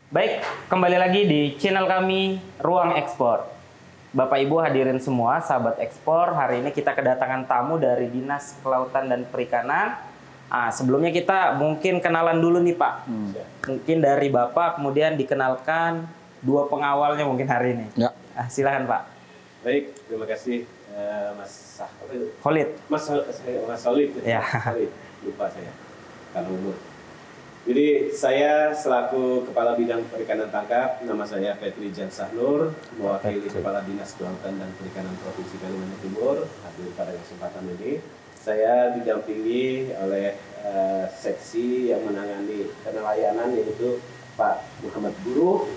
Baik, kembali lagi di channel kami Ruang Ekspor. Bapak Ibu hadirin semua, sahabat ekspor, hari ini kita kedatangan tamu dari Dinas Kelautan dan Perikanan. Sebelumnya kita mungkin kenalan dulu nih Pak. Mungkin dari Bapak, kemudian dikenalkan dua pengawalnya mungkin hari ini. Ya. Silakan Pak. Baik, terima kasih Khalid. Mas Solid. Ya. Solid, lupa saya kalau umur. Jadi saya selaku Kepala Bidang Perikanan Tangkap, nama saya Petri Jansah Nur, mewakili Kepala Dinas Kelautan dan Perikanan Provinsi Kalimantan Timur hadir pada kesempatan ini. Saya didampingi oleh seksi yang menangani penelayanan yaitu Pak Muhammad Guru,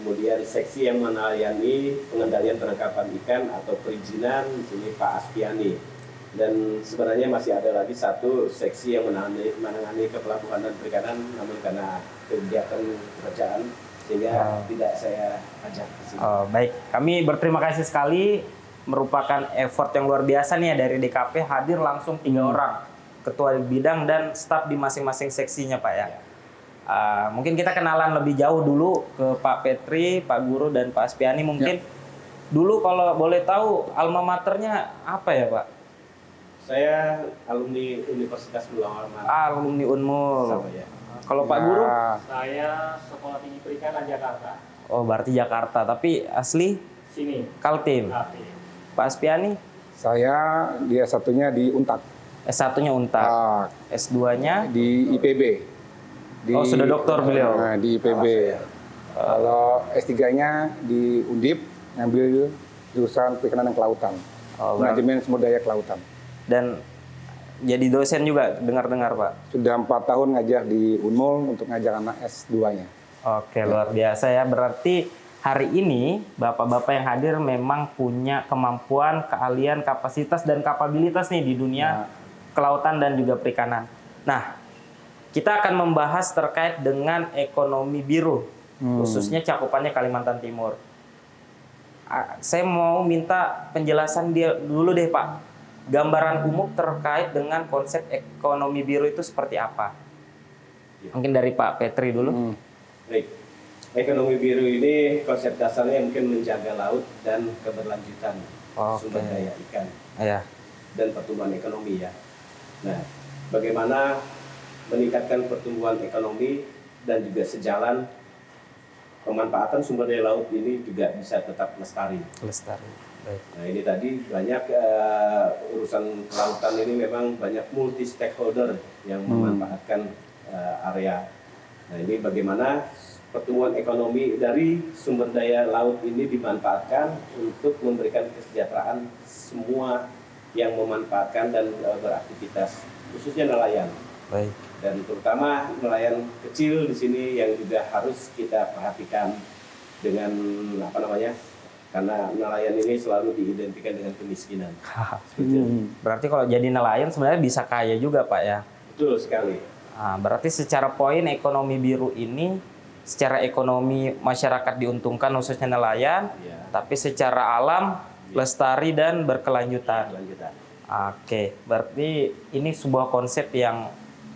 kemudian seksi yang melayani pengendalian penangkapan ikan atau perizinan di sini Pak Aspiani. Dan sebenarnya masih ada lagi satu seksi yang menangani kepelabuhan dan perikanan, namun karena kegiatan kerjaan sehingga tidak saya ajak ke sini. Baik, kami berterima kasih sekali, merupakan effort yang luar biasa nih ya dari DKP hadir langsung 3 orang, ketua bidang dan staf di masing-masing seksinya Pak ya. Mungkin kita kenalan lebih jauh dulu ke Pak Petri, Pak Guru dan Pak Aspiani mungkin. Dulu kalau boleh tahu alma maternya apa ya Pak? Saya alumni Universitas Mulawar. Alumni Unmul. Sama ya. Kalau Pak Guru? Saya Sekolah Tinggi Perikanan Jakarta. Oh, berarti Jakarta, tapi asli Sini. Kaltim. Kaltim. Pak Aspiani? Saya dia satunya di Untak. S1-nya Untak. S2-nya di IPB. Oh, sudah doktor beliau. Nah, di IPB. Kalau S3-nya di Undip, ngambil jurusan Perikanan dan Kelautan. Manajemen Sumber Daya Kelautan. Dan jadi dosen juga, dengar-dengar Pak? Sudah 4 tahun ngajar di Unmul untuk ngajar anak S2-nya. Oke, luar biasa ya. Berarti hari ini Bapak-Bapak yang hadir memang punya kemampuan, keahlian, kapasitas, dan kapabilitas nih di dunia kelautan dan juga perikanan. Nah, kita akan membahas terkait dengan ekonomi biru, khususnya cakupannya Kalimantan Timur. Saya mau minta penjelasan dia dulu deh Pak. Gambaran umum terkait dengan konsep ekonomi biru itu seperti apa? Mungkin dari Pak Petri dulu. Baik. Ekonomi biru ini konsep dasarnya mungkin menjaga laut dan keberlanjutan sumber daya ikan dan pertumbuhan ekonomi ya. Nah, bagaimana meningkatkan pertumbuhan ekonomi dan juga sejalan pemanfaatan sumber daya laut ini juga bisa tetap lestari. Baik. Nah ini tadi banyak urusan kelautan ini memang banyak multi stakeholder yang memanfaatkan area. Nah ini bagaimana pertumbuhan ekonomi dari sumber daya laut ini dimanfaatkan untuk memberikan kesejahteraan semua yang memanfaatkan dan beraktivitas, khususnya nelayan. Baik. Dan terutama nelayan kecil di sini yang juga harus kita perhatikan dengan karena nelayan ini selalu diidentikan dengan kemiskinan. Berarti kalau jadi nelayan sebenarnya bisa kaya juga Pak ya? Betul sekali. Berarti secara poin ekonomi biru ini, secara ekonomi masyarakat diuntungkan khususnya nelayan, tapi secara alam lestari dan berkelanjutan. Oke, berarti ini sebuah konsep yang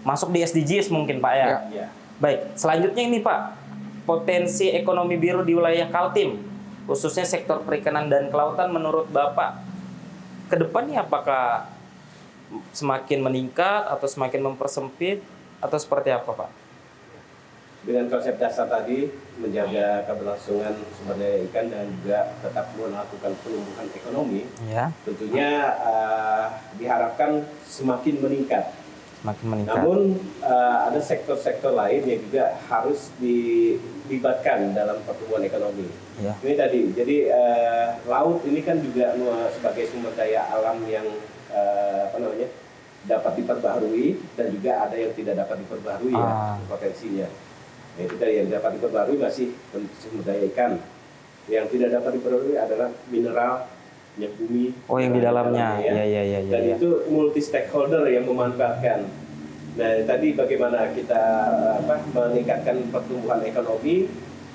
masuk di SDGs mungkin Pak ya? Baik, selanjutnya ini Pak, potensi ekonomi biru di wilayah Kaltim, khususnya sektor perikanan dan kelautan menurut Bapak, ke depannya apakah semakin meningkat atau semakin mempersempit atau seperti apa Pak? Dengan konsep dasar tadi, menjaga keberlangsungan sumber daya ikan dan juga tetap melakukan penumbuhan ekonomi, tentunya diharapkan semakin meningkat. Namun ada sektor-sektor lain yang juga harus dilibatkan dalam pertumbuhan ekonomi. Ini tadi, jadi laut ini kan juga sebagai sumber daya alam yang dapat diperbaharui dan juga ada yang tidak dapat diperbaharui potensinya. Nah, itu tadi yang dapat diperbaharui masih sumber daya ikan. Yang tidak dapat diperbaharui adalah mineral, minyak bumi. Oh, yang di dalamnya. Dan itu multi stakeholder yang memanfaatkan. Nah, tadi bagaimana kita meningkatkan pertumbuhan ekonomi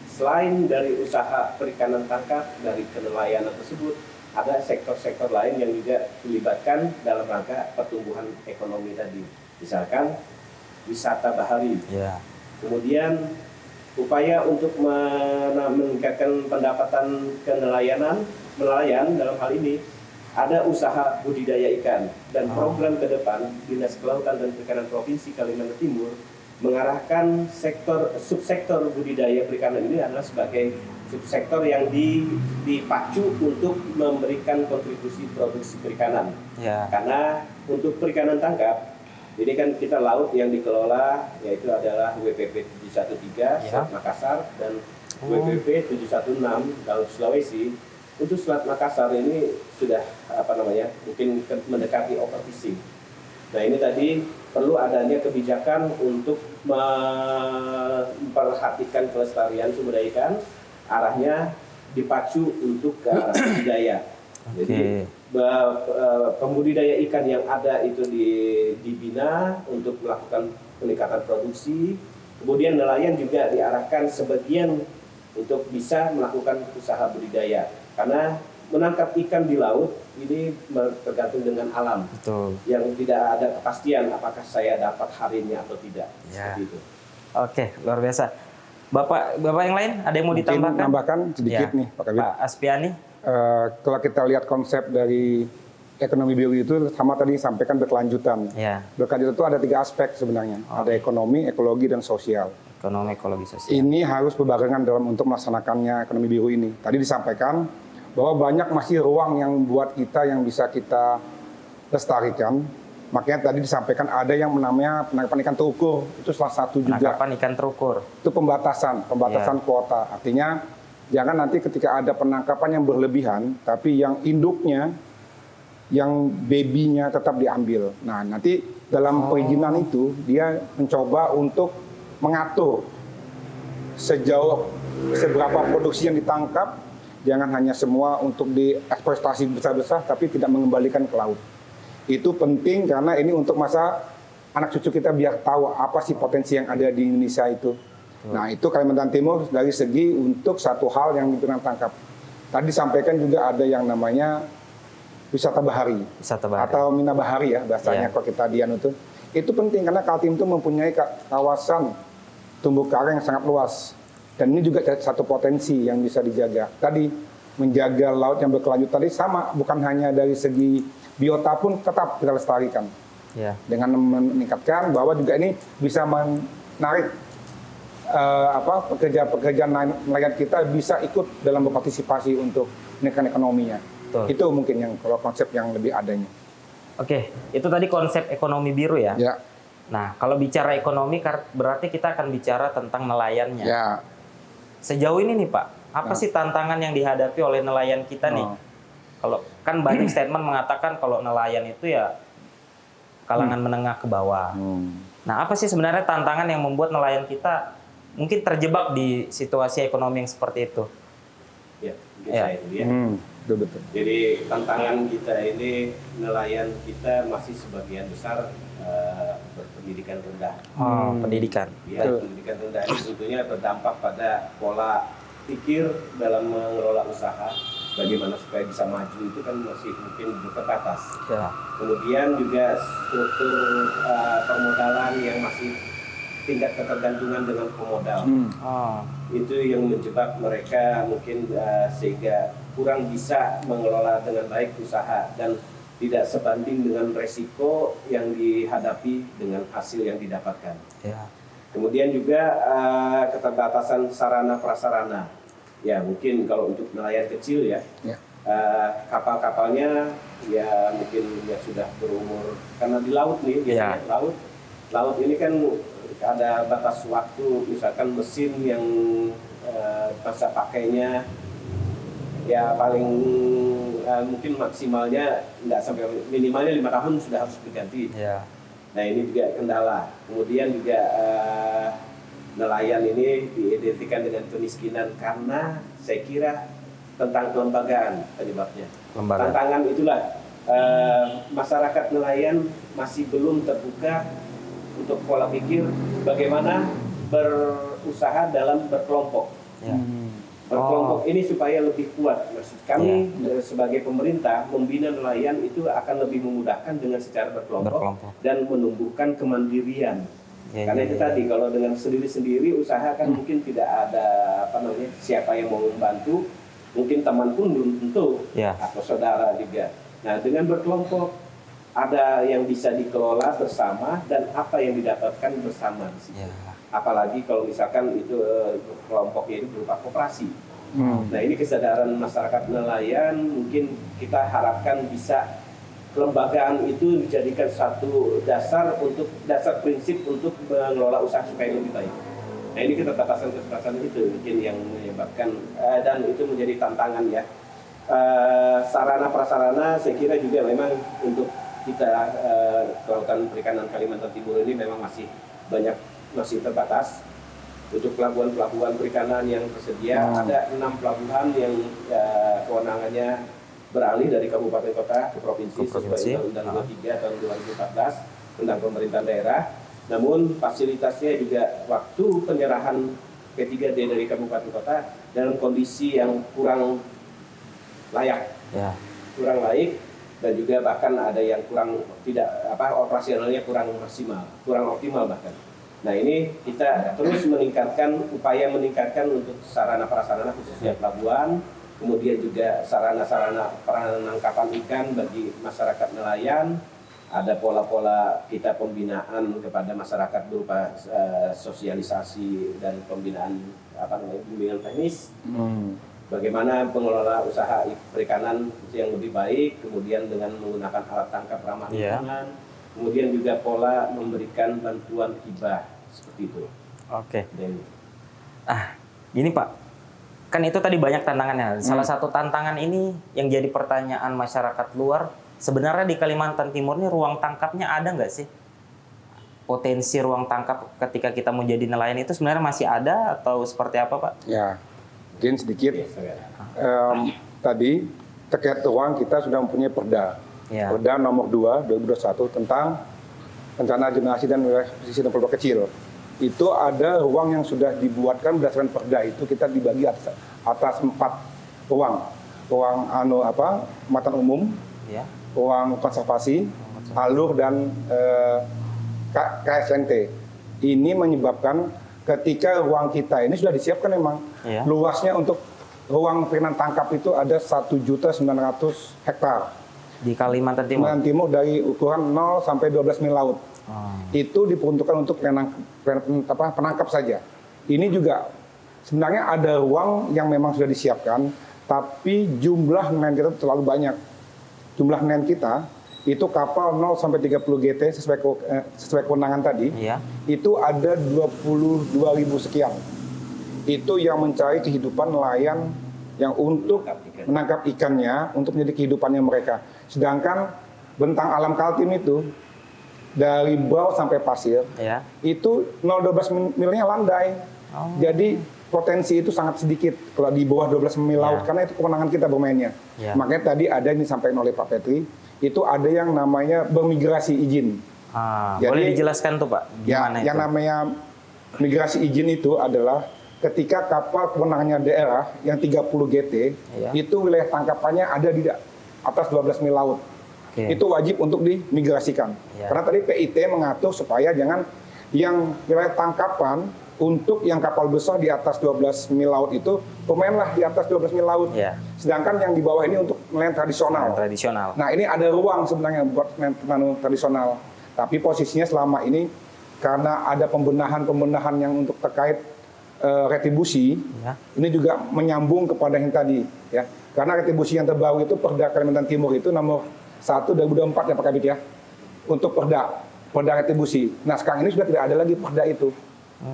selain dari usaha perikanan tangkap, dari kenelayanan tersebut, ada sektor-sektor lain yang juga dilibatkan dalam rangka pertumbuhan ekonomi tadi. Misalkan wisata bahari. Kemudian upaya untuk meningkatkan pendapatan nelayan dalam hal ini ada usaha budidaya ikan dan program ke depan Dinas Kelautan dan Perikanan Provinsi Kalimantan Timur mengarahkan subsektor budidaya perikanan ini adalah sebagai subsektor yang dipacu untuk memberikan kontribusi produksi perikanan. Ya. Karena untuk perikanan tangkap ini kan kita laut yang dikelola yaitu adalah WPP 713 Selat Makassar dan WPP 716 Laut Sulawesi. Untuk Selat Makassar ini sudah mungkin mendekati overfishing. Nah ini tadi perlu adanya kebijakan untuk memperhatikan kelestarian sumber daya ikan, arahnya dipacu untuk ke arah budidaya. Jadi pembudidaya ikan yang ada itu dibina untuk melakukan peningkatan produksi. Kemudian nelayan juga diarahkan sebagian untuk bisa melakukan usaha budidaya. Karena menangkap ikan di laut ini tergantung dengan alam. Betul. Yang tidak ada kepastian apakah saya dapat harinya atau tidak. Ya. Seperti itu. Oke, luar biasa. Bapak yang lain ada yang mau Mungkin ditambahkan? tambahkan sedikit Ya. nih Pak Kabit. Pak Aspiani. Kalau kita lihat konsep dari ekonomi biru itu sama tadi sampaikan berkelanjutan. Ya. Berkelanjutan itu ada 3 aspek sebenarnya. Ada ekonomi, ekologi, dan sosial. Ekonomi, ekologi, sosial. Ini harus berbarengan dalam untuk melaksanakannya ekonomi biru ini. Tadi disampaikan bahwa banyak masih ruang yang buat kita yang bisa kita lestarikan. Makanya tadi disampaikan ada yang namanya penangkapan ikan terukur. Itu salah satu juga. Penangkapan ikan terukur. Itu pembatasan kuota. Artinya jangan nanti ketika ada penangkapan yang berlebihan, tapi yang induknya, yang babynya tetap diambil. Nah nanti dalam perizinan itu dia mencoba untuk mengatur seberapa produksi yang ditangkap. Jangan hanya semua untuk dieksploitasi besar-besar, tapi tidak mengembalikan ke laut. Itu penting karena ini untuk masa anak cucu kita biar tahu apa sih potensi yang ada di Indonesia itu. Nah itu Kalimantan Timur dari segi untuk satu hal yang diperlukan tangkap. Tadi disampaikan juga ada yang namanya wisata bahari. Atau Mina Bahari ya bahasanya kalau kita dian itu. Itu penting karena Kaltim itu mempunyai kawasan tumbuh karang yang sangat luas. Dan ini juga satu potensi yang bisa dijaga. Tadi menjaga laut yang berkelanjutan tadi sama, bukan hanya dari segi biota pun tetap kita lestarikan. Ya. Dengan meningkatkan bahwa juga ini bisa menarik pekerja-pekerja nelayan kita bisa ikut dalam berpartisipasi untuk meningkatkan ekonominya. Betul. Itu mungkin yang kalau konsep yang lebih adanya. Oke, itu tadi konsep ekonomi biru ya. Ya. Nah, kalau bicara ekonomi berarti kita akan bicara tentang nelayannya. Ya. Sejauh ini nih Pak, apa sih tantangan yang dihadapi oleh nelayan kita nih? Kalau kan banyak statement mengatakan kalau nelayan itu ya kalangan menengah ke bawah. Nah, apa sih sebenarnya tantangan yang membuat nelayan kita mungkin terjebak di situasi ekonomi yang seperti itu? Ya, saya dulu ya. Betul. Jadi tantangan kita ini nelayan kita masih sebagian besar berpendidikan rendah. Pendidikan. Ya, pendidikan rendah ini tentunya berdampak pada pola pikir dalam mengelola usaha. Bagaimana supaya bisa maju itu kan masih mungkin terbatas. Ya. Kemudian juga struktur permodalan yang masih tingkat ketergantungan dengan pemodal. Itu yang menjebak mereka mungkin sehingga kurang bisa mengelola dengan baik usaha dan tidak sebanding dengan resiko yang dihadapi dengan hasil yang didapatkan. Ya. Kemudian juga keterbatasan sarana prasarana. Ya mungkin kalau untuk nelayan kecil ya. Kapal-kapalnya ya mungkin ya sudah berumur karena di laut nih biasanya laut ini kan ada batas waktu, misalkan mesin yang masa pakainya ya paling mungkin maksimalnya nggak sampai minimalnya 5 tahun sudah harus diganti. Ya. Nah ini juga kendala. Kemudian juga nelayan ini diidentikan dengan kemiskinan karena saya kira tentang kelembagaan penyebabnya. Tantangan itulah masyarakat nelayan masih belum terbuka untuk pola pikir bagaimana berusaha dalam berkelompok. Ya. Berkelompok ini supaya lebih kuat. Maksud kami sebagai pemerintah membina nelayan itu akan lebih memudahkan dengan secara berkelompok. Dan menumbuhkan kemandirian. Ya, Karena ya, itu ya. tadi kalau dengan sendiri-sendiri usaha kan mungkin tidak ada siapa yang mau membantu, mungkin teman pun belum tentu Ya. atau saudara juga. Nah, dengan berkelompok ada yang bisa dikelola bersama dan apa yang didapatkan bersama di situ. Ya. Apalagi kalau misalkan itu kelompoknya itu berupa koperasi. Nah, ini kesadaran masyarakat nelayan mungkin kita harapkan bisa kelembagaan itu dijadikan satu dasar prinsip untuk mengelola usaha supaya lebih baik. Nah, ini keterbatasan itu mungkin yang menyebabkan dan itu menjadi tantangan ya. Sarana prasarana saya kira juga memang untuk kita Kelautan Perikanan Kalimantan Timur ini memang masih terbatas. Untuk pelabuhan-pelabuhan perikanan yang tersedia ada 6 pelabuhan yang kewenangannya beralih dari kabupaten kota ke provinsi sesuai Undang-Undang 23 tahun 2014 tentang pemerintahan daerah. Namun fasilitasnya juga waktu penyerahan P3D dari kabupaten kota dalam kondisi yang kurang layak, kurang baik, dan juga bahkan ada yang operasionalnya kurang maksimal, kurang optimal bahkan. Nah, ini kita terus upaya meningkatkan untuk sarana prasarana khususnya pelabuhan, kemudian juga sarana-sarana penangkapan ikan bagi masyarakat nelayan. Ada pola-pola kita pembinaan kepada masyarakat berupa sosialisasi dan pembinaan bimbingan teknis. Bagaimana pengelola usaha perikanan yang lebih baik, kemudian dengan menggunakan alat tangkap ramah lingkungan, kemudian juga pola memberikan bantuan hibah seperti itu. Oke. Gini Pak, kan itu tadi banyak tantangannya. Salah satu tantangan ini yang jadi pertanyaan masyarakat luar, sebenarnya di Kalimantan Timur ini ruang tangkapnya ada nggak sih? Potensi ruang tangkap ketika kita mau jadi nelayan itu sebenarnya masih ada atau seperti apa Pak? Ya, mungkin sedikit. Yes, Tadi terkait ruang kita sudah mempunyai perda. Perda nomor 2 2021 tentang rencana zonasi dan wilayah pesisir dan pulau kecil. Itu ada ruang yang sudah dibuatkan berdasarkan perda itu kita dibagi atas 4 ruang. Ruang muatan umum, ruang konservasi, alur dan KSNT. Ini menyebabkan ketika ruang kita ini sudah disiapkan memang luasnya untuk ruang perikanan tangkap itu ada 1.900.000 hektar. Di Kalimantan Timur? Kalimantan Timur dari ukuran 0 sampai 12 mil laut. Itu diperuntukkan untuk penangkap saja. Ini juga sebenarnya ada ruang yang memang sudah disiapkan, tapi jumlah nelayan kita terlalu banyak. Jumlah nelayan kita itu kapal 0 sampai 30 GT sesuai kewenangan tadi, itu ada 22.000 sekian. Itu yang mencari kehidupan nelayan yang untuk menangkap ikannya, untuk menjadi kehidupannya mereka. Sedangkan bentang alam Kaltim itu dari bawah sampai pasir, itu 0,12 milnya landai. Jadi potensi itu sangat sedikit kalau di bawah 12 mil laut, karena itu kewenangan kita bermainnya. Makanya tadi ada yang disampaikan oleh Pak Petri, itu ada yang namanya bermigrasi izin. Jadi, boleh dijelaskan tuh Pak, gimana itu? Yang namanya migrasi izin itu adalah ketika kapal kewenangannya daerah yang 30 GT, itu wilayah tangkapannya ada di atas 12 mil laut. Itu wajib untuk dimigrasikan. Karena tadi PIT mengatur supaya jangan yang wilayah tangkapan untuk yang kapal besar di atas 12 mil laut itu pemainlah di atas 12 mil laut. Sedangkan yang di bawah ini untuk nelayan tradisional. Nah, ini ada ruang sebenarnya buat nelayan tradisional. Tapi posisinya selama ini karena ada pembenahan yang untuk terkait retribusi, ini juga menyambung kepada yang tadi, ya. Karena retribusi yang terbaru itu Perda Kalimantan Timur itu nomor 1 2024 ya Pak Kabit ya, untuk perda retribusi. Nah, sekarang ini sudah tidak ada lagi perda itu.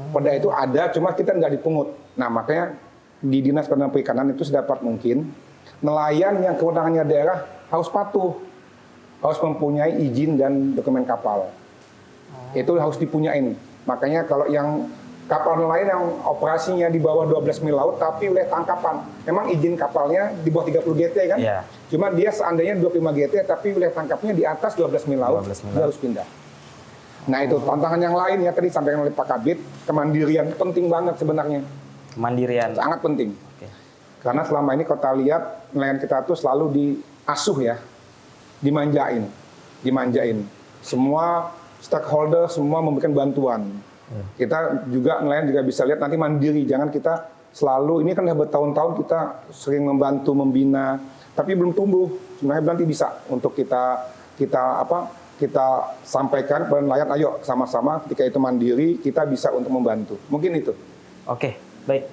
Perda itu ada, cuma kita nggak dipungut. Nah, makanya di Dinas Penanaman Perikanan itu sedapat mungkin nelayan yang kewenangannya daerah harus patuh, harus mempunyai izin dan dokumen kapal. Itu harus dipunyain. Makanya kalau yang kapal nelayan yang operasinya di bawah 12 mil laut tapi wilayah tangkapan, memang izin kapalnya di bawah 30 GT kan? Cuma dia seandainya 25 GT tapi wilayah tangkapnya di atas 12 mil laut, dia harus pindah. Nah, itu tantangan yang lain ya tadi disampaikan oleh Pak Kabit, kemandirian penting banget sebenarnya. Kemandirian sangat penting. Karena selama ini kalau kita lihat nelayan kita tuh selalu diasuh ya, dimanjain. Semua stakeholder semua memberikan bantuan. Kita juga nelayan juga bisa lihat nanti mandiri, jangan kita selalu, ini kan udah bertahun-tahun kita sering membantu membina, tapi belum tumbuh. Sebenarnya nanti bisa untuk kita sampaikan kepada nelayan, ayo sama-sama ketika itu mandiri kita bisa untuk membantu. Mungkin itu. Oke, baik.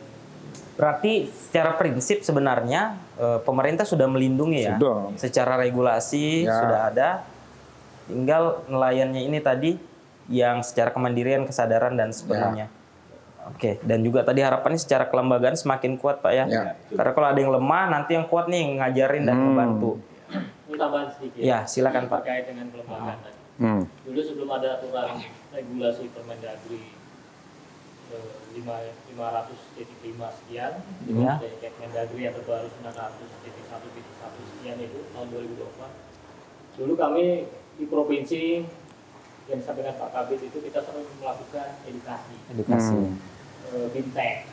Berarti secara prinsip sebenarnya pemerintah sudah melindungi ya. Sudah. Secara regulasi Ya. sudah ada. Tinggal nelayannya ini tadi yang secara kemandirian, kesadaran dan sepenuhnya. Oke, dan juga tadi harapannya secara kelembagaan semakin kuat Pak ya. Ya. Karena kalau ada yang lemah nanti yang kuat nih ngajarin dan membantu. Ini tambahan sedikit. Ya, silakan Pak. Terkait dengan kelembagaan tadi. Dulu sebelum ada aturan regulasi Permendagri 500.5 sekian, Ya. dari Kemendagri yang terbaru 900.1.1 sekian itu tahun 2024. Dulu kami di provinsi yang disampaikan Pak Kabit itu kita selalu melakukan edukasi, fintech,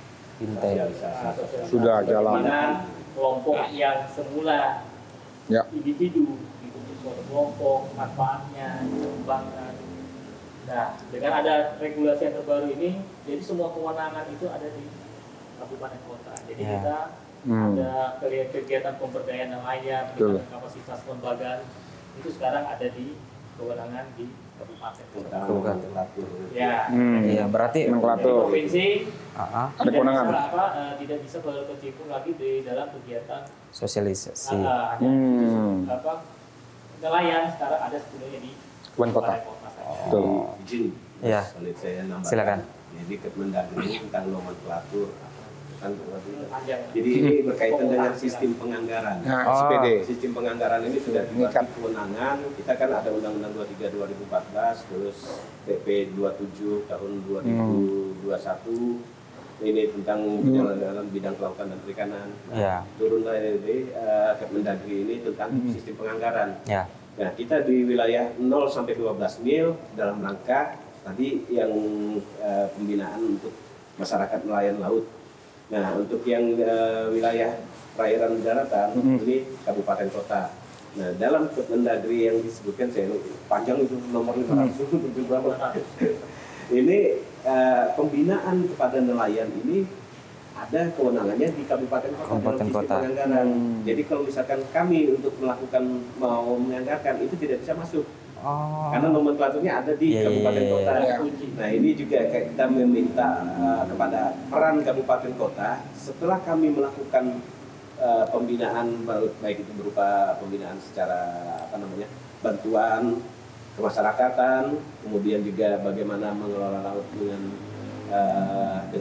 Sudah jalan. bagaimana kelompok yang semula Ya. individu dibentuk suatu kelompok, manfaatnya, dikembangkan. Nah, dengan ada regulasi yang terbaru ini, jadi semua kewenangan itu ada di kabupaten kota. Jadi Ya. kita ada kegiatan pemberdayaan yang lainnya, peningkatan kapasitas kelembagaan itu sekarang ada di kewenangan di kabupaten kota. Ya, Iya, berarti di Nomenklatur. provinsi ah, Ada kewenangan. tidak bisa berkecimpung lagi di dalam kegiatan sosialisasi. nelayan sekarang ada sebenarnya di Kabupaten kota. Betul. Izin, Ya. solid saya nambahkan. Silakan. Jadi Kemendagri ini tentang nomenklatur. Kan, Panjang. jadi ini berkaitan dengan sistem penganggaran. Nah, Oh. SPD. Sistem penganggaran ini sudah Ini kan- dibagi kewenangan. Kita kan ada Undang-Undang 23 2014, terus PP 27 tahun 2021. Ini tentang dalam bidang kelautan dan perikanan. Ya. Turunlah ini Kemendagri ini tentang sistem penganggaran. Ya. Nah, kita di wilayah 0 sampai 12 mil dalam rangka tadi yang pembinaan untuk masyarakat nelayan laut. Nah, untuk yang wilayah perairan daratan ini kabupaten kota. Nah, dalam Kemendagri yang disebutkan saya panjang itu nomor 500 berapa? Ini pembinaan kepada nelayan ini ada kewenangannya di kabupaten kota dalam Kabupaten sistem kota. penganggaran. Jadi kalau misalkan kami untuk melakukan mau menganggarkan itu tidak bisa masuk. Oh. Karena nomenklaturnya ada di Iya, kabupaten iya, kota. iya. Nah, ini juga kayak kita meminta kepada peran kabupaten kota setelah kami melakukan pembinaan baik itu berupa pembinaan secara bantuan kemasyarakatan, kemudian juga bagaimana mengelola laut dengan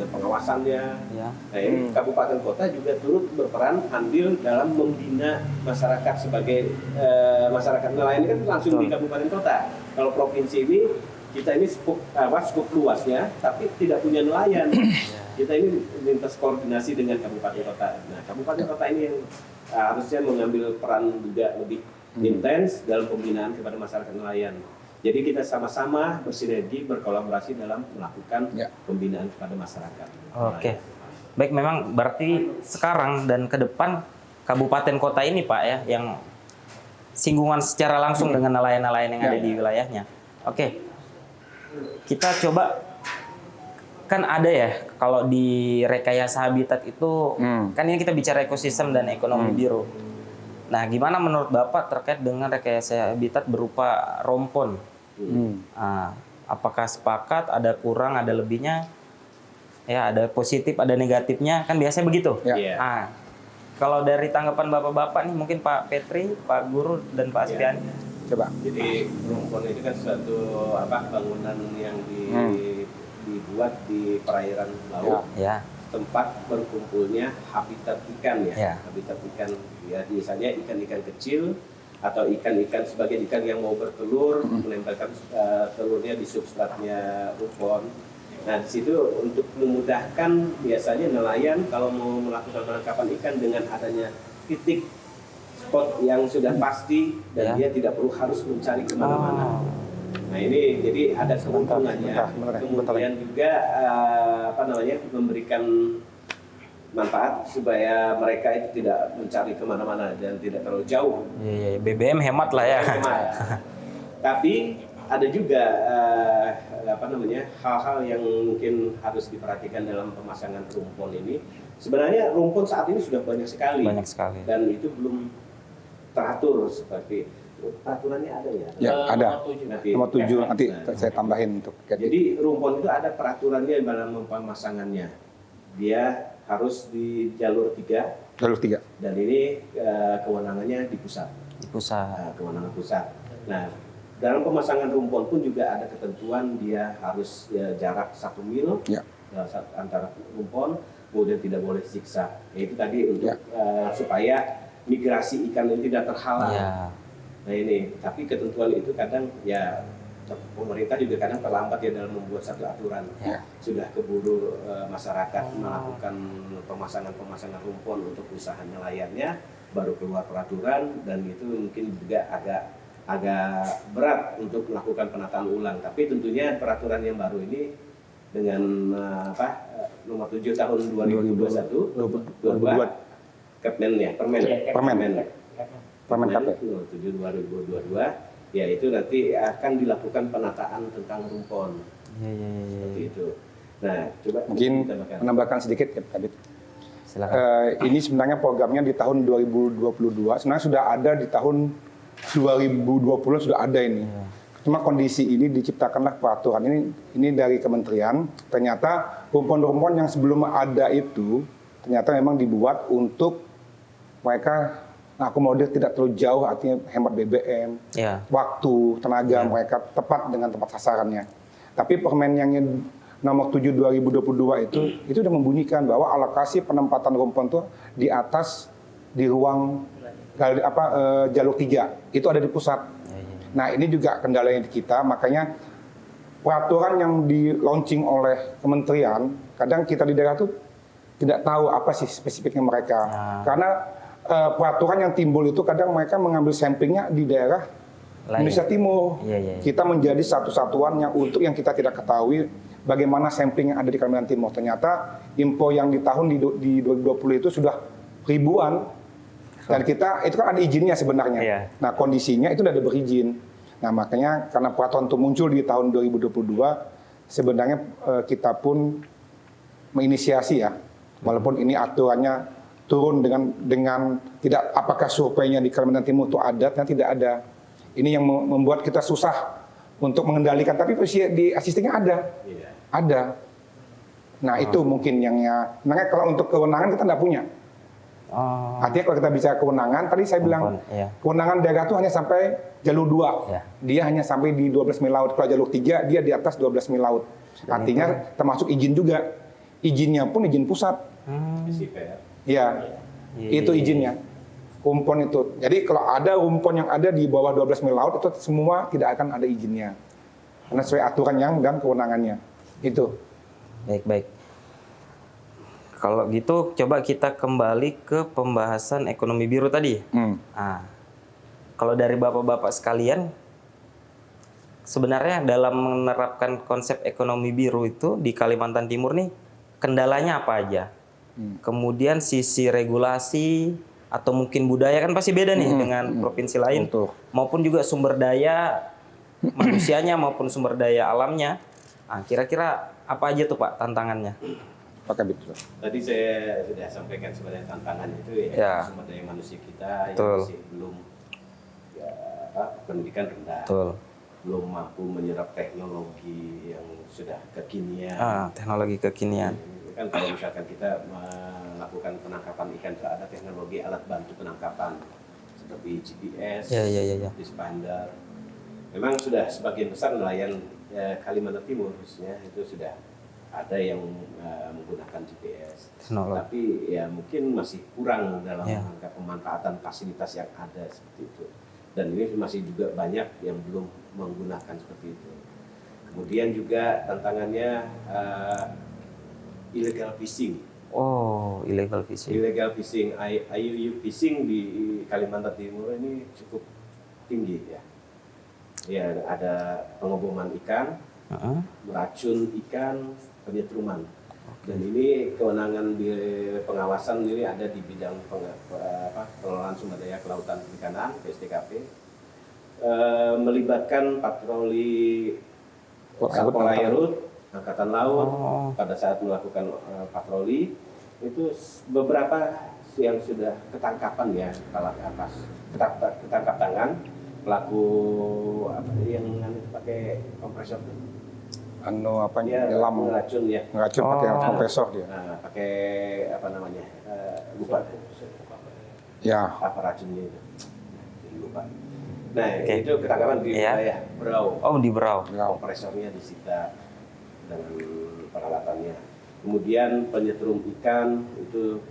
pengawasannya. Ya. Nah, ini kabupaten kota juga turut berperan andil dalam membina masyarakat sebagai masyarakat nelayan ini kan langsung di kabupaten kota. Kalau provinsi ini kita ini skup luasnya, tapi tidak punya nelayan. Kita ini lintas koordinasi dengan kabupaten kota. Nah, kabupaten kota ini yang harusnya mengambil peran juga lebih intens dalam pembinaan kepada masyarakat nelayan. Jadi kita sama-sama bersinergi, berkolaborasi dalam melakukan pembinaan kepada masyarakat. Oke. Baik, memang berarti sekarang dan ke depan kabupaten kota ini Pak ya yang singgungan secara langsung dengan nelayan-nelayan yang ada di wilayahnya. Oke. Kita coba, kan ada ya kalau di rekayasa habitat itu kan ini kita bicara ekosistem dan ekonomi biru. Nah, gimana menurut Bapak terkait dengan rekayasa habitat berupa rompon? Apakah sepakat, ada kurang, ada lebihnya? Ya, ada positif, ada negatifnya, kan biasanya begitu. Ya. Kalau dari tanggapan Bapak-Bapak nih, mungkin Pak Petri, Pak Guru, dan Pak Aspiani. Coba. Jadi rumpon itu kan suatu bangunan yang dibuat di perairan laut, Ya. tempat berkumpulnya habitat ikan ya. Ya. Habitat ikan ya, biasanya ikan-ikan kecil atau ikan-ikan sebagian ikan yang mau bertelur menempelkan telurnya di substratnya rumpon. Nah, di situ untuk memudahkan biasanya nelayan kalau mau melakukan penangkapan ikan dengan adanya titik spot yang sudah pasti dan dia tidak perlu harus mencari kemana-mana. Nah, ini jadi ada keuntungannya. Kemudian juga memberikan manfaat supaya mereka itu tidak mencari kemana-mana dan tidak terlalu jauh. Iya, BBM hemat lah ya. Tapi ada juga hal-hal yang mungkin harus diperhatikan dalam pemasangan rumpon ini. Sebenarnya rumpon saat ini sudah banyak sekali. Banyak sekali. Dan itu belum teratur seperti peraturannya ada ya. Ya, ada. Nomor 7 nanti Nah, saya tambahin untuk jadi rumpon itu ada peraturannya dalam pemasangannya. Dia harus di jalur 3 jalur 3. dan ini kewenangannya di pusat. Di pusat. Kewenangan pusat. Nah, dalam pemasangan rumpon pun juga ada ketentuan dia harus jarak 1 mil Ya. antara rumpon, kemudian tidak boleh zigzag. Itu tadi untuk Ya. Supaya migrasi ikan ini tidak terhalang. Ya. Nah ini, tapi ketentuan itu kadang ya pemerintah juga kadang terlambat ya dalam membuat satu aturan. Ya. Sudah keburu masyarakat melakukan pemasangan rumpon untuk usaha nelayannya, baru keluar peraturan, dan itu mungkin juga agak berat untuk melakukan penataan ulang. Tapi tentunya peraturan yang baru ini dengan nomor 7 tahun 2021 Permen ya, Permen KP. nomor 7 2022, ya itu nanti akan dilakukan penataan tentang rumpon. Iya. Seperti itu. Nah, coba Mungkin ditambahkan. menambahkan sedikit ya, Kabit. Silakan. Ini sebenarnya programnya di tahun 2022, sebenarnya sudah ada di tahun 2020 sudah ada ini. Iya. Cuma kondisi ini diciptakanlah peraturan ini dari kementerian. Ternyata rumpon-rumpon yang sebelum ada itu ternyata memang dibuat untuk mereka akomodir tidak terlalu jauh, artinya hemat BBM, Ya. waktu, tenaga mereka tepat dengan tempat sasarannya. Tapi permen yang nomor 7 2022 itu sudah membunyikan bahwa alokasi penempatan rumpon itu di atas di ruang jalur 3 itu ada di pusat. Nah ini juga kendalanya di kita, makanya peraturan yang di launching oleh kementerian kadang kita di daerah tuh tidak tahu apa sih spesifiknya mereka. Karena peraturan yang timbul itu kadang mereka mengambil samplingnya di daerah Indonesia Timur. Iya. Kita menjadi satu satuan yang untuk yang kita tidak ketahui bagaimana sampling yang ada di Kalimantan Timur. Ternyata info yang di tahun di 2020 itu sudah ribuan. Dan kita itu kan ada izinnya sebenarnya. Iya. Nah kondisinya itu sudah ada berizin. Nah makanya karena peraturan itu muncul di tahun 2022, sebenarnya kita pun menginisiasi ya. Walaupun ini aturannya turun dengan tidak apakah surveinya di Kalimantan Timur itu ada, dan tidak ada. Ini yang membuat kita susah untuk mengendalikan. Tapi di asistingnya ada, ada. Nah itu mungkin sebenarnya kalau untuk kewenangan kita tidak punya. Artinya kalau kita bicara kewenangan, tadi saya bilang kewenangan daerah itu hanya sampai jalur 2. Ya. Dia hanya sampai di 12 mil laut. Kalau jalur 3 dia di atas 12 mil laut. Artinya termasuk izin juga. Izinnya pun izin pusat. Ya, itu izinnya. Rumpon itu. Jadi kalau ada rumpon yang ada di bawah 12 mil laut itu semua tidak akan ada izinnya. Karena sesuai aturan dan kewenangannya. Itu. Baik. Kalau gitu coba kita kembali ke pembahasan ekonomi biru tadi. Nah, kalau dari bapak-bapak sekalian, sebenarnya dalam menerapkan konsep ekonomi biru itu di Kalimantan Timur nih, kendalanya apa aja? Kemudian sisi regulasi atau mungkin budaya kan pasti beda nih dengan provinsi lain. Betul. Maupun juga sumber daya manusianya maupun sumber daya alamnya. Nah, kira-kira apa aja tuh Pak tantangannya? Pakai betul. Tadi saya sudah sampaikan sebenarnya tantangan itu Ya. sumber daya manusia kita Betul. yang masih belum pendidikan rendah. Betul. Belum mampu menyerap teknologi yang sudah kekinian. Teknologi kekinian. Kan kalau misalkan kita melakukan penangkapan ikan itu ada teknologi alat bantu penangkapan seperti GPS, Ya. Fish-Finder. Memang sudah sebagian besar nelayan Kalimantan Timur khususnya itu sudah ada yang menggunakan GPS. Teknologi. Tapi ya mungkin masih kurang dalam Ya. rangka pemanfaatan fasilitas yang ada seperti itu. Dan ini masih juga banyak yang belum menggunakan seperti itu. Kemudian juga tantangannya illegal fishing. Oh, illegal fishing. Illegal fishing, IUU fishing di Kalimantan Timur ini cukup tinggi ya. Ya, ada pengeboman ikan, meracun ikan, penyetruman. Dan ini kewenangan di pengawasan ini ada di bidang pengelolaan sumber daya kelautan perikanan (PSDKP), melibatkan patroli Satpol Airut, Angkatan Laut, Oh. pada saat melakukan patroli itu beberapa yang sudah ketangkapan ya, kalau atas ketangkap tangan pelaku apa yang pakai kompresor tuh. Dia Dia ngeracun ya. ngeracun pakai kompresor dia. Nah, pakai apa namanya? Lupa. Ya. Apa racunnya itu? Lupa. Nah, Oke. itu ketangkapan di Iya. wilayah Berau. Oh, di Berau. Kompresornya disita dengan peralatannya. Kemudian penyetrum ikan itu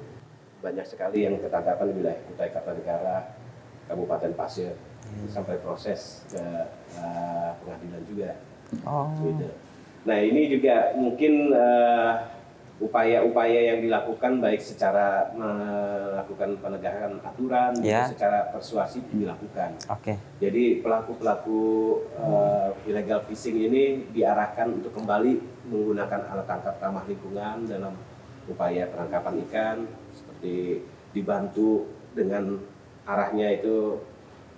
banyak sekali yang ketangkapan di wilayah Kutai Kartanegara, Kabupaten Pasir, sampai proses ke pengadilan juga. Oh. Gitu. Nah, ini juga mungkin upaya-upaya yang dilakukan baik secara melakukan penegakan aturan, Ya. maupun secara persuasif dilakukan. Oke. Jadi pelaku-pelaku illegal fishing ini diarahkan untuk kembali menggunakan alat tangkap ramah lingkungan dalam upaya penangkapan ikan, seperti dibantu dengan arahnya itu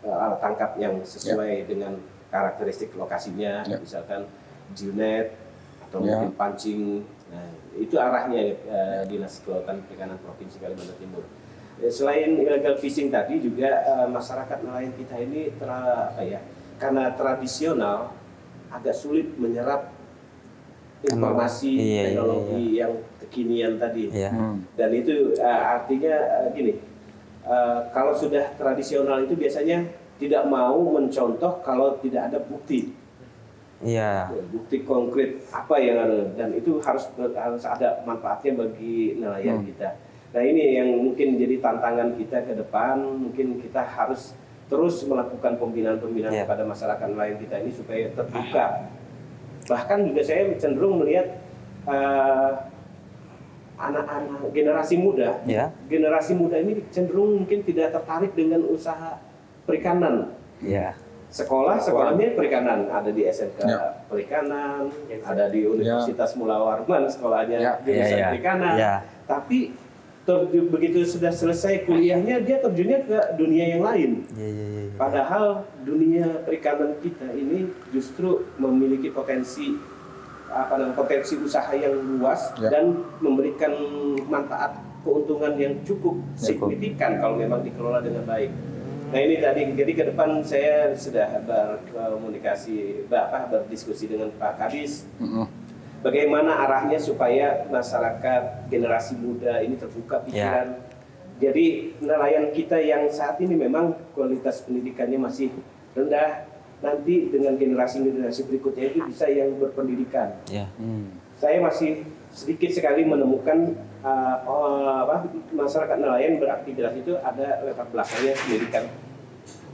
alat tangkap yang sesuai dengan karakteristik lokasinya, misalkan geonet atau mungkin pancing. Nah, itu arahnya Dinas Kelautan Perikanan Provinsi Kalimantan Timur. Selain illegal fishing tadi juga masyarakat nelayan kita ini karena tradisional agak sulit menyerap informasi teknologi yang kekinian tadi. Dan itu artinya gini, kalau sudah tradisional itu biasanya tidak mau mencontoh kalau tidak ada bukti. Iya. Bukti konkret apa yang ada, dan itu harus ada manfaatnya bagi nelayan kita. Nah, ini yang mungkin jadi tantangan kita ke depan. Mungkin kita harus terus melakukan pembinaan-pembinaan kepada masyarakat nelayan kita ini supaya terbuka. Bahkan juga saya cenderung melihat anak-anak generasi muda ini cenderung mungkin tidak tertarik dengan usaha perikanan. Sekolahnya perikanan, ada di SMK perikanan, ada di Universitas Mula Warman sekolahnya jurusan perikanan. Tapi begitu sudah selesai kuliahnya, dia terjunnya ke dunia yang lain. Padahal dunia perikanan kita ini justru memiliki potensi usaha yang luas dan memberikan manfaat keuntungan yang cukup signifikan kalau memang dikelola dengan baik. Nah, ini tadi, jadi ke depan saya sudah berdiskusi dengan Pak Kadis, bagaimana arahnya supaya masyarakat generasi muda ini terbuka pikiran. Jadi nelayan kita yang saat ini memang kualitas pendidikannya masih rendah, nanti dengan generasi-generasi berikutnya itu bisa yang berpendidikan. Saya masih sedikit sekali menemukan masyarakat nelayan beraktivitas itu ada latar belakangnya pendidikan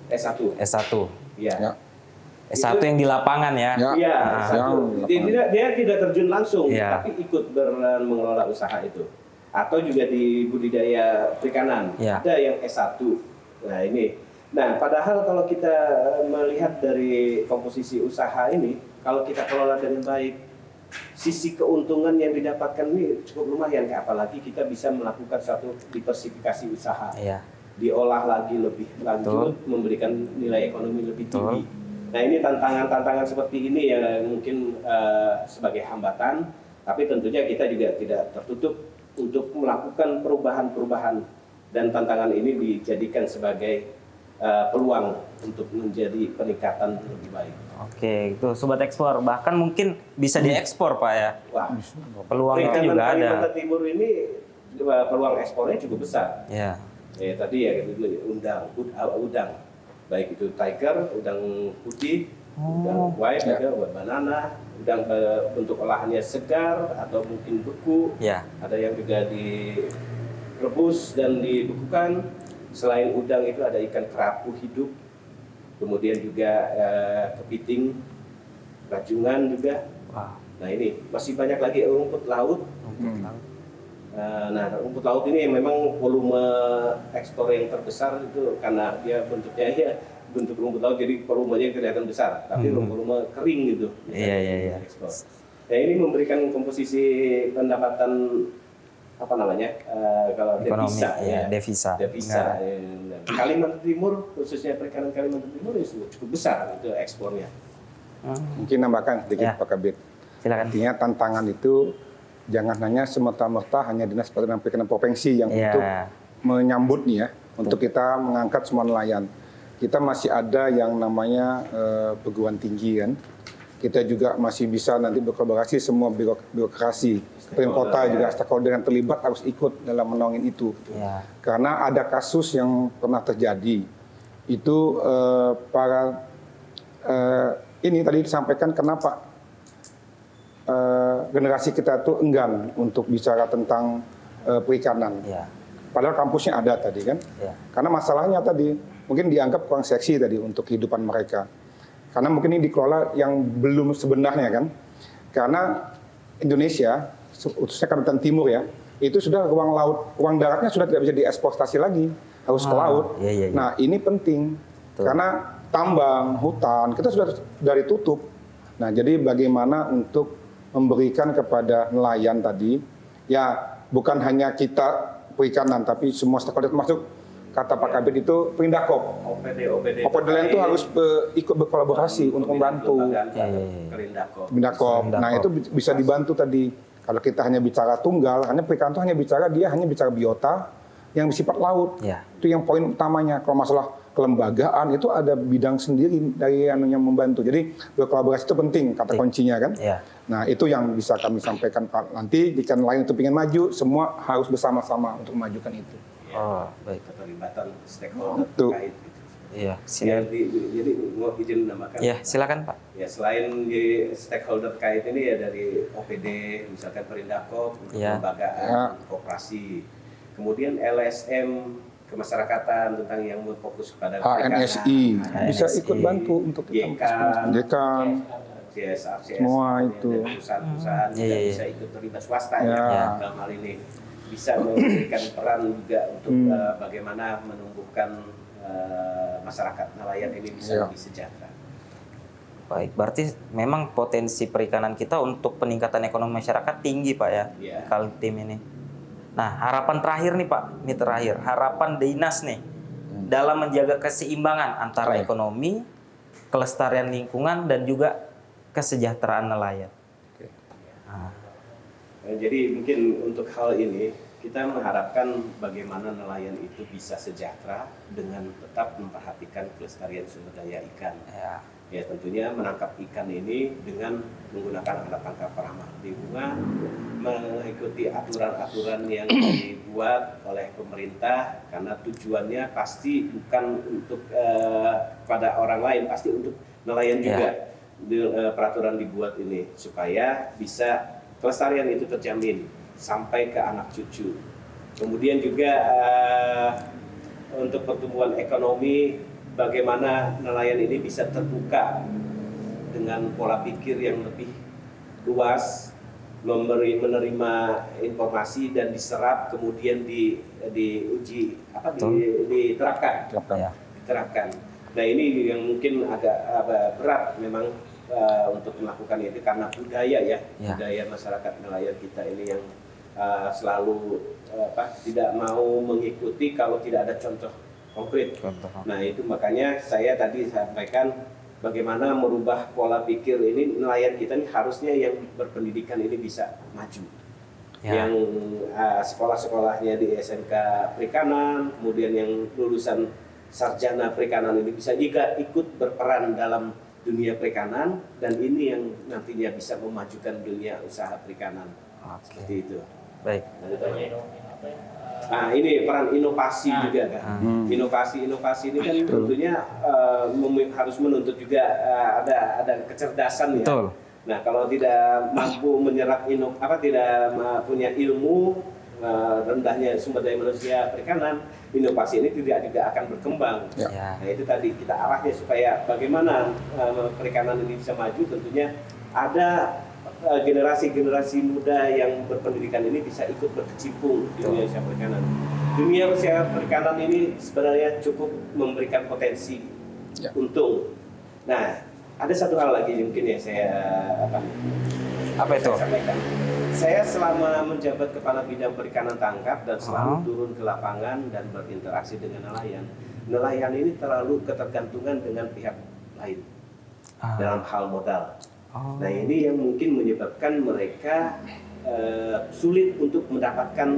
S1. S1 yang di lapangan ya. Dia tidak terjun langsung, tapi ikut berperan mengelola usaha itu. Atau juga di budidaya perikanan, ada yang S1. Nah, ini. Nah, padahal kalau kita melihat dari komposisi usaha ini, kalau kita kelola dengan baik, sisi keuntungan yang didapatkan ini cukup lumayan, apalagi kita bisa melakukan suatu diversifikasi usaha, diolah lagi lebih lanjut, memberikan nilai ekonomi lebih tinggi. Nah, ini tantangan-tantangan seperti ini yang mungkin sebagai hambatan, tapi tentunya kita juga tidak tertutup untuk melakukan perubahan-perubahan, dan tantangan ini dijadikan sebagai peluang untuk menjadi peningkatan lebih baik. Oke, itu Sobat Ekspor, bahkan mungkin bisa diekspor Pak ya. Wah, peluang itu juga ada. Kalimantan Timur ini peluang ekspornya cukup besar. Tadi ya udang, baik itu tiger, udang putih, udang white, udang banana, udang bentuk olahannya segar atau mungkin beku. Ada yang juga direbus dan dibekukan. Selain udang itu ada ikan kerapu hidup, kemudian juga kepiting, rajungan juga. Nah, ini masih banyak lagi rumput laut. Nah, rumput laut ini memang volume ekspor yang terbesar itu karena dia bentuknya bentuk rumput laut, jadi volumenya kelihatan besar, tapi volume kering gitu. Ekspor. Nah, ini memberikan komposisi pendapatan kalau devisa. Kalimantan Timur, khususnya perikanan Kalimantan Timur itu cukup besar itu ekspornya. Mungkin nambahkan sedikit Ya. Pak Kabit. Silakan. Artinya tantangan itu jangan hanya semata-mata hanya Dinas Pertanian Perikanan Provinsi yang Ya. untuk menyambut nih ya, untuk kita mengangkat semua nelayan. Kita masih ada yang namanya perguruan tinggi kan. Kita juga masih bisa nanti berkolaborasi semua birokrasi. Pemerintah kota juga stakeholder yang terlibat harus ikut dalam menaungin itu. Ya. Karena ada kasus yang pernah terjadi. Itu para ini tadi disampaikan kenapa generasi kita tuh enggan untuk bicara tentang perikanan. Ya. Padahal kampusnya ada tadi kan. Ya. Karena masalahnya tadi mungkin dianggap kurang seksi tadi untuk kehidupan mereka. Karena mungkin ini dikelola yang belum sebenarnya kan. Karena Indonesia, khususnya Kalimantan Timur ya, itu sudah ruang laut, ruang daratnya sudah tidak bisa dieksploitasi lagi, harus ke laut. Iya, iya, iya. Nah ini penting, Betul. karena tambang, hutan, kita sudah ditutup. Nah jadi bagaimana untuk memberikan kepada nelayan tadi, ya bukan hanya kita perikanan, tapi semua stakeholder termasuk kata Pak Kabit itu Perindakop. OPD Opodelen itu harus ikut berkolaborasi untuk membantu. Perindakop. Nah itu bisa dibantu tadi. Kalau kita hanya bicara tunggal, hanya perikanan itu hanya bicara biota yang bersifat laut. Ya. Itu yang poin utamanya. Kalau masalah kelembagaan itu ada bidang sendiri dari yang membantu. Jadi berkolaborasi itu penting, kata kuncinya kan. Ya. Nah itu yang bisa kami sampaikan Pak. Nanti jika nelayan itu ingin maju, semua harus bersama-sama untuk memajukan itu. Oh, baik. Keterlibatan stakeholder Betul. terkait. Iya. Jadi mau izin menambahkan. Ya, silakan Pak. Ya selain di stakeholder terkait ini ya dari OPD, misalkan Perindakop, untuk Ya. kelembagaan, koperasi, kemudian LSM kemasyarakatan tentang yang berfokus kepada HNSI perikanan, bisa HNSI, ikut bantu untuk kita YK, Dekan. CSR, Semua itu. dan perusahaan-perusahaan Iya, juga iya. bisa ikut terlibat swasta Ya. ya dalam hal ini bisa memberikan peran juga untuk bagaimana menumbuhkan masyarakat nelayan ini bisa Ya. lebih sejahtera. Baik, berarti memang potensi perikanan kita untuk peningkatan ekonomi masyarakat tinggi Pak ya, Iya. Kaltim ini. Nah, harapan terakhir nih Pak, ini terakhir, harapan Dinas nih dalam menjaga keseimbangan antara Baik. ekonomi, kelestarian lingkungan dan juga kesejahteraan nelayan. Nah, Jadi mungkin untuk hal ini kita mengharapkan bagaimana nelayan itu bisa sejahtera dengan tetap memperhatikan kelestarian sumber daya ikan. ya, Ya tentunya menangkap ikan ini dengan menggunakan alat tangkap ramah lingkungan, mengikuti aturan-aturan yang dibuat oleh pemerintah karena tujuannya pasti bukan untuk pada orang lain, pasti untuk nelayan juga. Peraturan dibuat ini supaya bisa kelestarian itu terjamin sampai ke anak cucu. Kemudian juga untuk pertumbuhan ekonomi, bagaimana nelayan ini bisa terbuka dengan pola pikir yang lebih luas, menerima informasi dan diserap, kemudian diuji diterapkan. ya, Diterapkan. Nah ini yang mungkin agak berat memang untuk melakukan itu karena budaya ya. Budaya masyarakat nelayan kita ini yang selalu tidak mau mengikuti kalau tidak ada contoh konkret. Nah itu makanya saya tadi sampaikan bagaimana merubah pola pikir ini, nelayan kita ini harusnya yang berpendidikan ini bisa maju. Yang sekolah-sekolahnya di SMK Perikanan, kemudian yang lulusan sarjana perikanan ini bisa juga ikut berperan dalam dunia perikanan, dan ini yang nantinya bisa memajukan dunia usaha perikanan. Seperti itu. baik. Nah ini peran inovasi juga kan. Inovasi ini kan tentunya harus menuntut juga ada kecerdasan ya. Betul. Nah kalau tidak mampu menyerap tidak punya ilmu, rendahnya sumber daya manusia perikanan, inovasi ini tidak juga akan berkembang. Ya. Nah itu tadi kita arahnya supaya bagaimana perikanan ini bisa maju, tentunya ada generasi-generasi muda yang berpendidikan ini bisa ikut berkecimpung di dunia usaha perikanan. Dunia usaha perikanan ini sebenarnya cukup memberikan potensi untung. Nah, ada satu hal lagi mungkin yang saya Apa itu? saya sampaikan. Saya selama menjabat Kepala Bidang Perikanan Tangkap dan selalu turun ke lapangan dan berinteraksi dengan nelayan. Nelayan ini terlalu ketergantungan dengan pihak lain. dalam hal modal. Oh. Nah ini yang mungkin menyebabkan mereka sulit untuk mendapatkan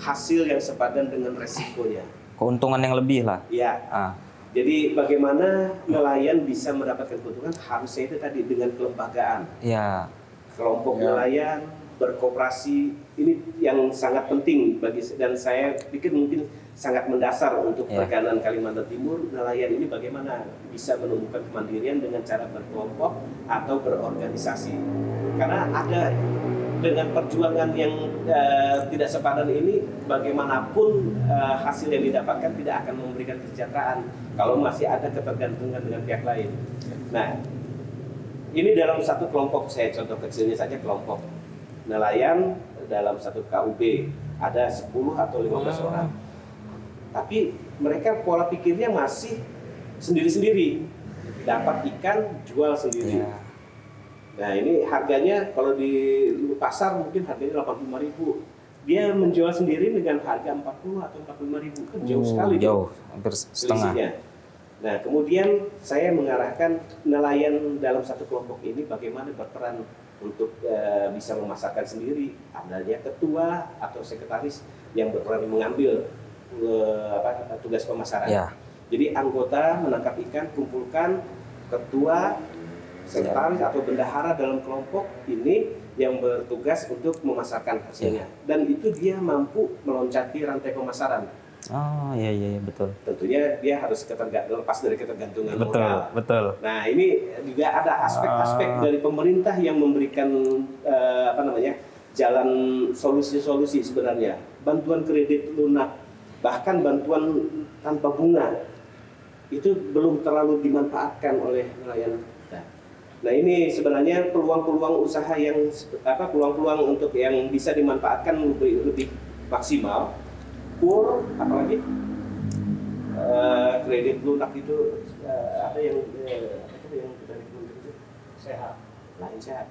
hasil yang sepadan dengan resikonya. Keuntungan yang lebih lah. Ya. Ah. Jadi bagaimana nelayan bisa mendapatkan keuntungan harusnya itu tadi dengan kelembagaan. Ya. Kelompok nelayan berkoperasi ini yang sangat penting bagi, dan saya pikir mungkin sangat mendasar untuk perikanan Kalimantan Timur. Nelayan ini bagaimana bisa menumbuhkan kemandirian dengan cara berkelompok atau berorganisasi. Karena ada dengan perjuangan yang tidak sepadan ini, bagaimanapun hasil yang didapatkan tidak akan memberikan kesejahteraan kalau masih ada ketergantungan dengan pihak lain. Nah, ini dalam satu kelompok, saya contoh kecilnya saja kelompok nelayan dalam satu KUB ada 10 atau 15 orang. Tapi mereka pola pikirnya masih sendiri-sendiri. Dapat ikan, jual sendiri. Nah ini harganya kalau di pasar mungkin harganya 85.000. Dia menjual sendiri dengan harga 40 atau 45.000. Kan jauh sekali. Jauh, hampir setengah. Selisihnya. Nah kemudian saya mengarahkan nelayan dalam satu kelompok ini bagaimana berperan untuk bisa memasarkan sendiri. Adanya ketua atau sekretaris yang berperan mengambil tugas pemasaran. Ya. Jadi anggota menangkap ikan, kumpulkan, ketua, sekretaris atau bendahara dalam kelompok ini yang bertugas untuk memasarkan hasilnya. Dan itu dia mampu meloncati rantai pemasaran. Oh iya betul. Tentunya dia harus lepas dari ketergantungan modal. Betul. Nah ini juga ada aspek-aspek dari pemerintah yang memberikan jalan solusi-solusi sebenarnya. Bantuan kredit lunak, bahkan bantuan tanpa bunga itu belum terlalu dimanfaatkan oleh nelayan kita. Nah ini sebenarnya peluang-peluang usaha yang peluang-peluang untuk yang bisa dimanfaatkan lebih maksimal. Kur, apalagi kredit lunak itu ada yang kita itu Sehat. lain sehat.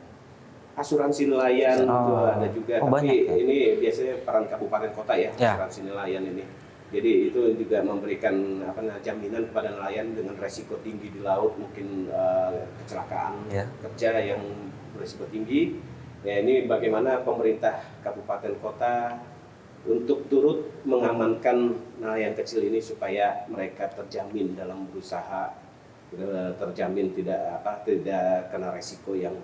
Asuransi nelayan itu ada juga, tapi banyak, ya? Ini biasanya peran kabupaten kota ya, asuransi nelayan ini. Jadi itu juga memberikan jaminan kepada nelayan dengan resiko tinggi di laut, mungkin kecelakaan kerja yang berisiko tinggi. Ya ini bagaimana pemerintah kabupaten kota untuk turut mengamankan nelayan kecil ini supaya mereka terjamin dalam berusaha, terjamin tidak kena resiko yang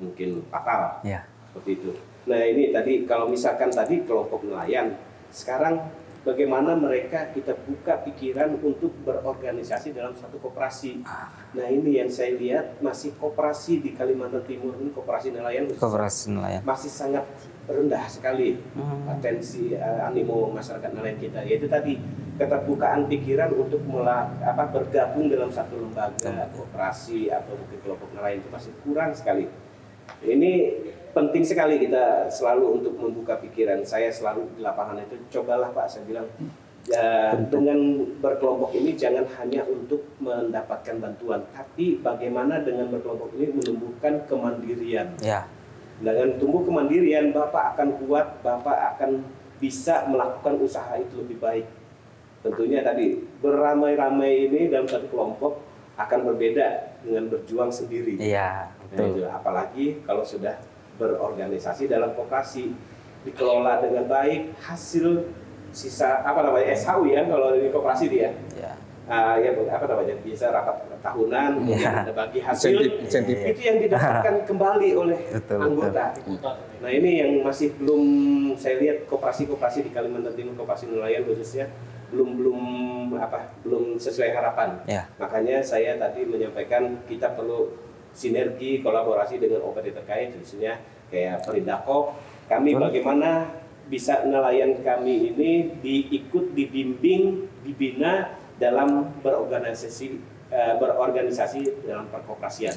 mungkin fatal. Seperti itu. Nah ini tadi kalau misalkan tadi kelompok nelayan, sekarang bagaimana mereka kita buka pikiran untuk berorganisasi dalam satu koperasi. Nah ini yang saya lihat masih koperasi di Kalimantan Timur ini, koperasi nelayan masih sangat rendah sekali atensi animo masyarakat nelayan kita, yaitu tadi keterbukaan pikiran untuk bergabung dalam satu lembaga koperasi atau mungkin kelompok nelayan itu masih kurang sekali. Ini penting sekali kita selalu untuk membuka pikiran. Saya selalu di lapangan itu cobalah Pak, saya bilang dengan berkelompok ini jangan hanya untuk mendapatkan bantuan, tapi bagaimana dengan berkelompok ini menumbuhkan kemandirian. Dengan tumbuh kemandirian, Bapak akan kuat, Bapak akan bisa melakukan usaha itu lebih baik. Tentunya tadi beramai-ramai ini dalam satu kelompok akan berbeda dengan berjuang sendiri. Betul. Nah, apalagi kalau sudah berorganisasi dalam koperasi, dikelola dengan baik, hasil sisa SHU ya kalau di koperasi dia. Bisa rapat tahunan, ada bagi hasil, itu yang didapatkan kembali oleh anggota. Nah ini yang masih belum saya lihat koperasi-koperasi di Kalimantan Timur, koperasi nelayan khususnya belum sesuai harapan. Makanya saya tadi menyampaikan kita perlu sinergi kolaborasi dengan OPD terkait, khususnya kayak Perindakop. Kami bagaimana bisa nelayan kami ini dibimbing, dibina dalam berorganisasi dalam perkoperasian.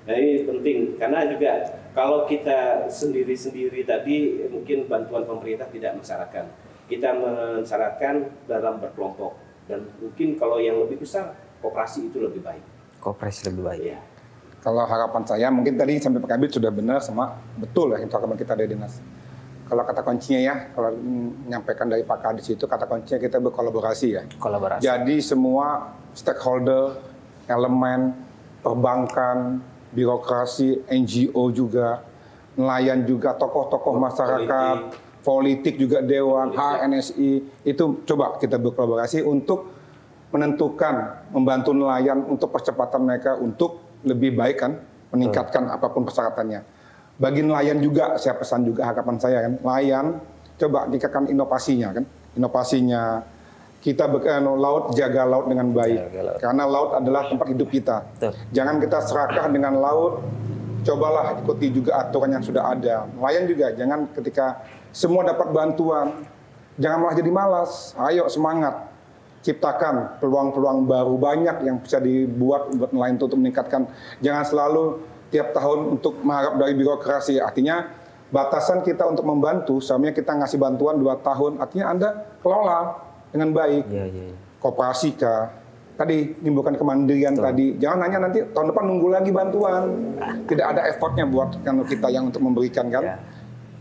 Nah ini penting karena juga kalau kita sendiri-sendiri tadi mungkin bantuan pemerintah tidak mensyaratkan. Kita mensyaratkan dalam berkelompok, dan mungkin kalau yang lebih besar koperasi itu lebih baik. Koperasi lebih baik. Ya. Kalau harapan saya mungkin tadi sampai Pak Kabit sudah benar sama betul ya itu harapan kita dari dinas. Kalau kata kuncinya ya, kalau menyampaikan dari Pak Kadis itu kata kuncinya kita berkolaborasi ya. Kolaborasi. Jadi semua stakeholder, elemen perbankan, birokrasi, NGO juga, nelayan juga, tokoh-tokoh masyarakat, politik juga Dewan, HNSI, itu coba kita berkolaborasi untuk menentukan, membantu nelayan untuk percepatan mereka untuk lebih baik kan, meningkatkan apapun persyaratannya. Bagi nelayan juga, saya pesan juga harapan saya kan, nelayan coba tingkatkan inovasinya kan, inovasinya. Kita laut, jaga laut dengan baik. Karena laut adalah tempat hidup kita. Jangan kita serakah dengan laut, cobalah ikuti juga aturan yang sudah ada. Nelayan juga, jangan ketika semua dapat bantuan, jangan malah jadi malas. Ayo semangat, ciptakan peluang-peluang baru, banyak yang bisa dibuat buat nelayan untuk meningkatkan. Jangan selalu tiap tahun untuk mengharap dari birokrasi. Artinya batasan kita untuk membantu, misalnya kita ngasih bantuan 2 tahun, artinya Anda kelola dengan baik. Koperasi kah? Tadi menimbulkan kemandirian tadi. Jangan hanya nanti tahun depan nunggu lagi bantuan. Tidak ada effortnya buat kita yang untuk memberikan kan.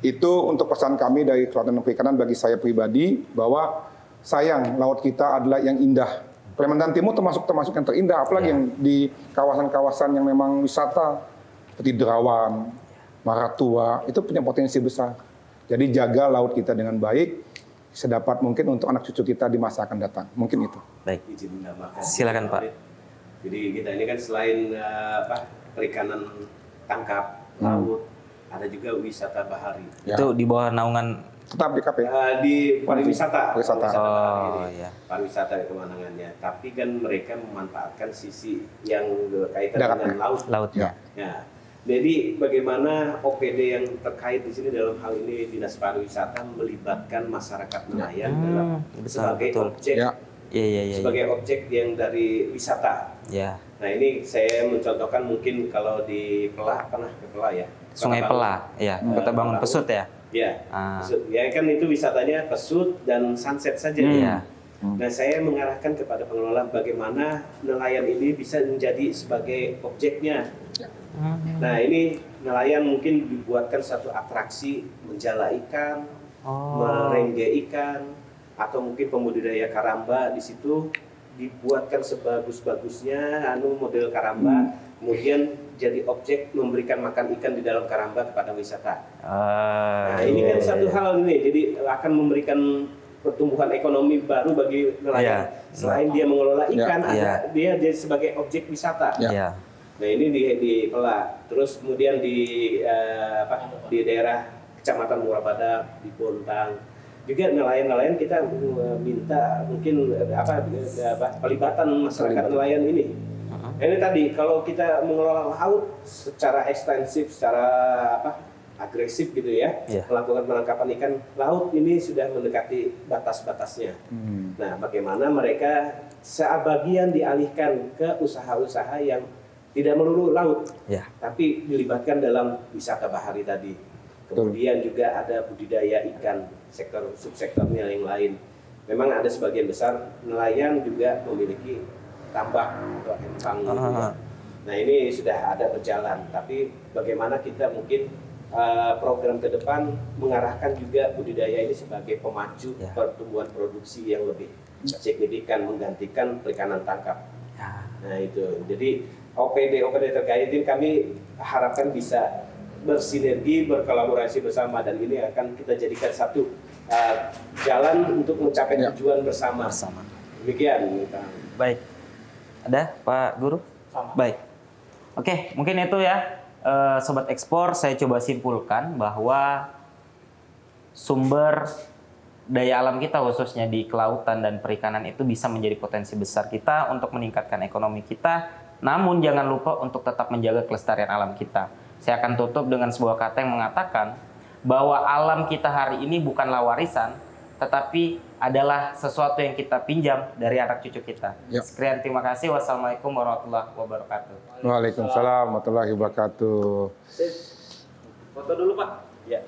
Itu untuk pesan kami dari Kelautan dan Perikanan bagi saya pribadi, bahwa sayang laut kita adalah yang indah. Kalimantan Timur termasuk yang terindah, apalagi yang di kawasan-kawasan yang memang wisata seperti Derawan, Maratua, itu punya potensi besar. Jadi jaga laut kita dengan baik, sedapat mungkin untuk anak cucu kita di masa akan datang. Mungkin itu. Baik. Izin menambahkan. Silakan Pak. Jadi kita ini kan selain perikanan tangkap laut, ada juga wisata bahari. Itu di bawah naungan Tetap di KP. Di pariwisata. Pariwisata. Pariwisata kewenangannya. Tapi kan mereka memanfaatkan sisi yang berkaitan Daratnya. dengan laut. laut. Ya. Jadi bagaimana OPD yang terkait di sini dalam hal ini Dinas Pariwisata melibatkan masyarakat nelayan dalam sebagai objek sebagai objek yang dari wisata. Nah ini saya mencontohkan mungkin kalau di Pelak, pernah ke Pelak ya? Sungai Pelak, ya. Kota Bangun Pesut ya. Ya, pesut. Ya kan itu wisatanya pesut dan sunset saja. Nah saya mengarahkan kepada pengelola bagaimana nelayan ini bisa menjadi sebagai objeknya. Nah ini nelayan mungkin dibuatkan satu atraksi menjala ikan, merengge ikan, atau mungkin pembudidaya karamba di situ dibuatkan sebagus-bagusnya model karamba, kemudian jadi objek memberikan makan ikan di dalam karamba kepada wisata. Nah ini kan satu hal ini, jadi akan memberikan pertumbuhan ekonomi baru bagi nelayan. Selain dia mengelola ikan, dia jadi sebagai objek wisata. Nah ini di Pelak, terus kemudian di daerah Kecamatan Murabadak, di Bontang, juga nelayan-nelayan kita minta mungkin pelibatan masyarakat nelayan ini. Nah, ini tadi kalau kita mengelola laut secara ekstensif, secara agresif gitu ya, melakukan penangkapan ikan laut ini sudah mendekati batas-batasnya. Nah, bagaimana mereka sebagian dialihkan ke usaha-usaha yang tidak melulu laut, tapi dilibatkan dalam wisata bahari tadi. Kemudian juga ada budidaya ikan, sektor subsektornya yang lain. Memang ada sebagian besar nelayan juga memiliki tambak atau empang. Nah ini sudah ada berjalan, tapi bagaimana kita mungkin program ke depan mengarahkan juga budidaya ini sebagai pemacu pertumbuhan produksi yang lebih signifikan menggantikan perikanan tangkap. Nah itu, jadi OPD terkait ini kami harapkan bisa bersinergi, berkolaborasi bersama, dan ini akan kita jadikan satu jalan untuk mencapai tujuan bersama. Demikian. Baik. Ada Pak Guru? Baik. Oke, mungkin itu ya. Sobat Ekspor, saya coba simpulkan bahwa sumber daya alam kita khususnya di kelautan dan perikanan itu bisa menjadi potensi besar kita untuk meningkatkan ekonomi kita. Namun jangan lupa untuk tetap menjaga kelestarian alam kita. Saya akan tutup dengan sebuah kata yang mengatakan bahwa alam kita hari ini bukanlah warisan, tetapi adalah sesuatu yang kita pinjam dari anak cucu kita. Sekian, terima kasih. Wassalamualaikum warahmatullahi wabarakatuh. Waalaikumsalam warahmatullahi wabarakatuh. Foto dulu Pak. Ya.